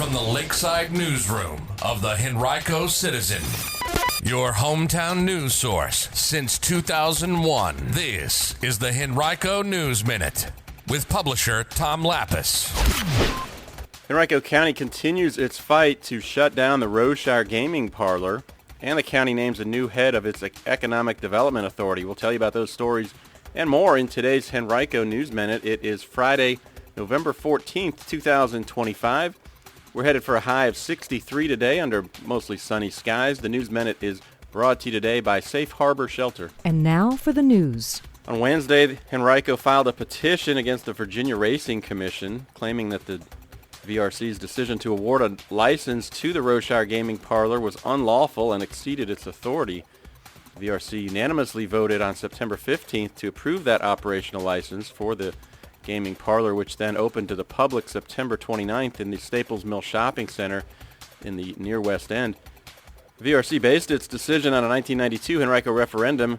from the Lakeside Newsroom of the Henrico Citizen, your hometown news source since 2001. This is the Henrico News Minute with publisher Tom Lapis. Henrico County continues its fight to shut down the Roseshire Gaming Parlor, and the county names a new head of its Economic Development Authority. We'll tell you about those stories and more in today's Henrico News Minute. It is Friday, November 14th, 2025. We're headed for a high of 63 today under mostly sunny skies. The News Minute is brought to you today by Safe Harbor Shelter. And now for the news. On Wednesday, Henrico filed a petition against the Virginia Racing Commission, claiming that the VRC's decision to award a license to the Roseshire Gaming Parlor was unlawful and exceeded its authority. The VRC unanimously voted on September 15th to approve that operational license for the gaming parlor, which then opened to the public September 29th in the Staples Mill Shopping Center in the near West End. The VRC based its decision on a 1992 Henrico referendum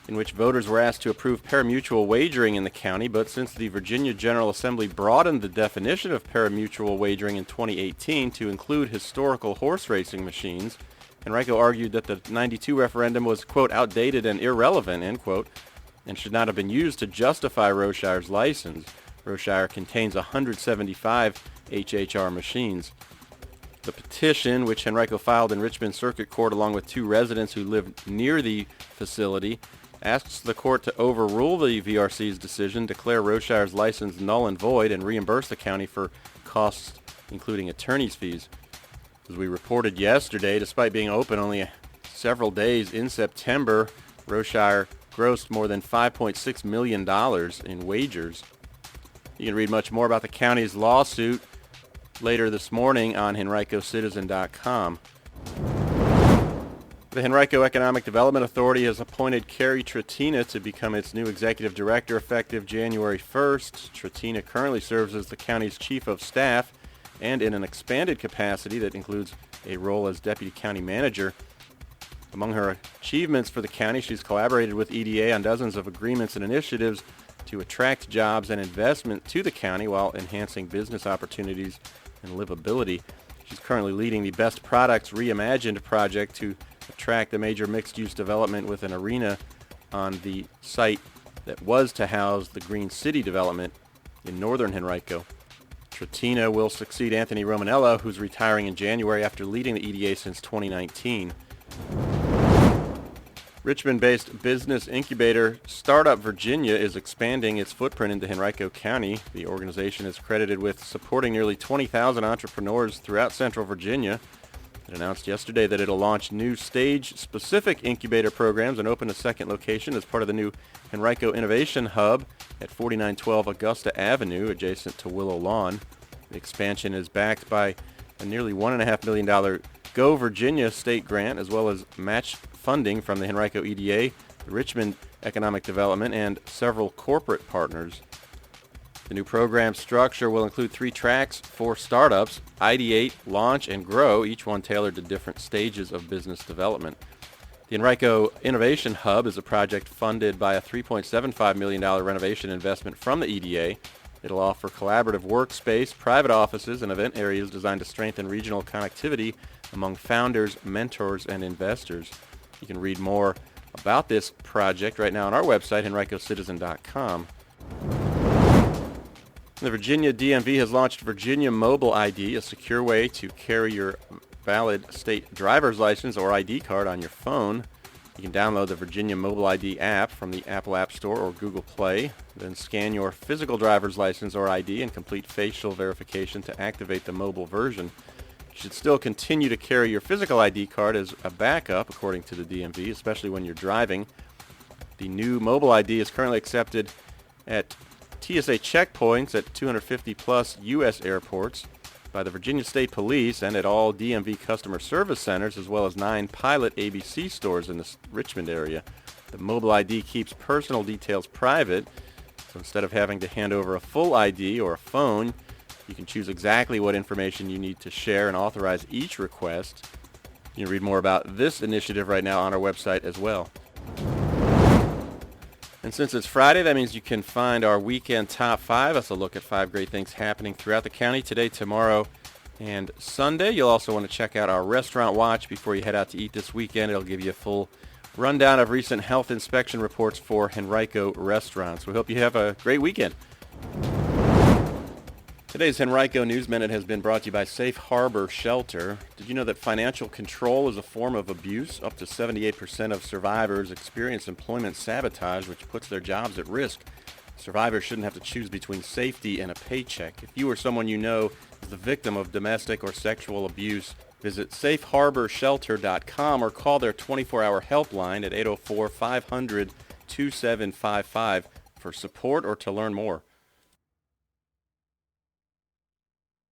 in which voters were asked to approve parimutuel wagering in the county, but since the Virginia General Assembly broadened the definition of parimutuel wagering in 2018 to include historical horse racing machines, Henrico argued that the 92 referendum was, quote, outdated and irrelevant, end quote, and should not have been used to justify Roseshire's license. Roseshire contains 175 HHR machines. The petition, which Henrico filed in Richmond Circuit Court along with two residents who live near the facility, asks the court to overrule the VRC's decision, declare Roseshire's license null and void, and reimburse the county for costs, including attorney's fees. As we reported yesterday, despite being open only several days in September, Roseshire grossed more than $5.6 million in wagers. You can read much more about the county's lawsuit later this morning on henricocitizen.com. The Henrico Economic Development Authority has appointed Carrie Trattina to become its new executive director effective January 1st. Trattina currently serves as the county's chief of staff and in an expanded capacity that includes a role as deputy county manager. Among her achievements for the county, she's collaborated with EDA on dozens of agreements and initiatives to attract jobs and investment to the county while enhancing business opportunities and livability. She's currently leading the Best Products Reimagined project to attract a major mixed-use development with an arena on the site that was to house the Green City development in northern Henrico. Trattina will succeed Anthony Romanello, who's retiring in January after leading the EDA since 2019. Richmond-based business incubator Startup Virginia is expanding its footprint into Henrico County. The organization is credited with supporting nearly 20,000 entrepreneurs throughout central Virginia. It announced yesterday that it'll launch new stage-specific incubator programs and open a second location as part of the new Henrico Innovation Hub at 4912 Augusta Avenue, adjacent to Willow Lawn. The expansion is backed by a nearly $1.5 million Go Virginia state grant, as well as match funding from the Henrico EDA, the Richmond Economic Development, and several corporate partners. The new program structure will include 3 tracks for startups: ideate, launch, and grow, each one tailored to different stages of business development. The Henrico Innovation Hub is a project funded by a $3.75 million renovation investment from the EDA. It'll offer collaborative workspace, private offices, and event areas designed to strengthen regional connectivity among founders, mentors, and investors. You can read more about this project right now on our website, henricocitizen.com. The Virginia DMV has launched Virginia Mobile ID, a secure way to carry your valid state driver's license or ID card on your phone. You can download the Virginia Mobile ID app from the Apple App Store or Google Play, then scan your physical driver's license or ID and complete facial verification to activate the mobile version. You should still continue to carry your physical ID card as a backup, according to the DMV, especially when you're driving. The new mobile ID is currently accepted at TSA checkpoints at 250-plus U.S. airports, by the Virginia State Police, and at all DMV customer service centers, as well as 9 pilot ABC stores in the Richmond area. The mobile ID keeps personal details private, so instead of having to hand over a full ID or a phone, you can choose exactly what information you need to share and authorize each request. You can read more about this initiative right now on our website as well. And since it's Friday, that means you can find our weekend top 5. That's a look at 5 great things happening throughout the county today, tomorrow, and Sunday. You'll also want to check out our Restaurant Watch before you head out to eat this weekend. It'll give you a full rundown of recent health inspection reports for Henrico restaurants. We hope you have a great weekend. Today's Henrico News Minute has been brought to you by Safe Harbor Shelter. Did you know that financial control is a form of abuse? Up to 78% of survivors experience employment sabotage, which puts their jobs at risk. Survivors shouldn't have to choose between safety and a paycheck. If you or someone you know is the victim of domestic or sexual abuse, visit safeharborshelter.com or call their 24-hour helpline at 804-500-2755 for support or to learn more.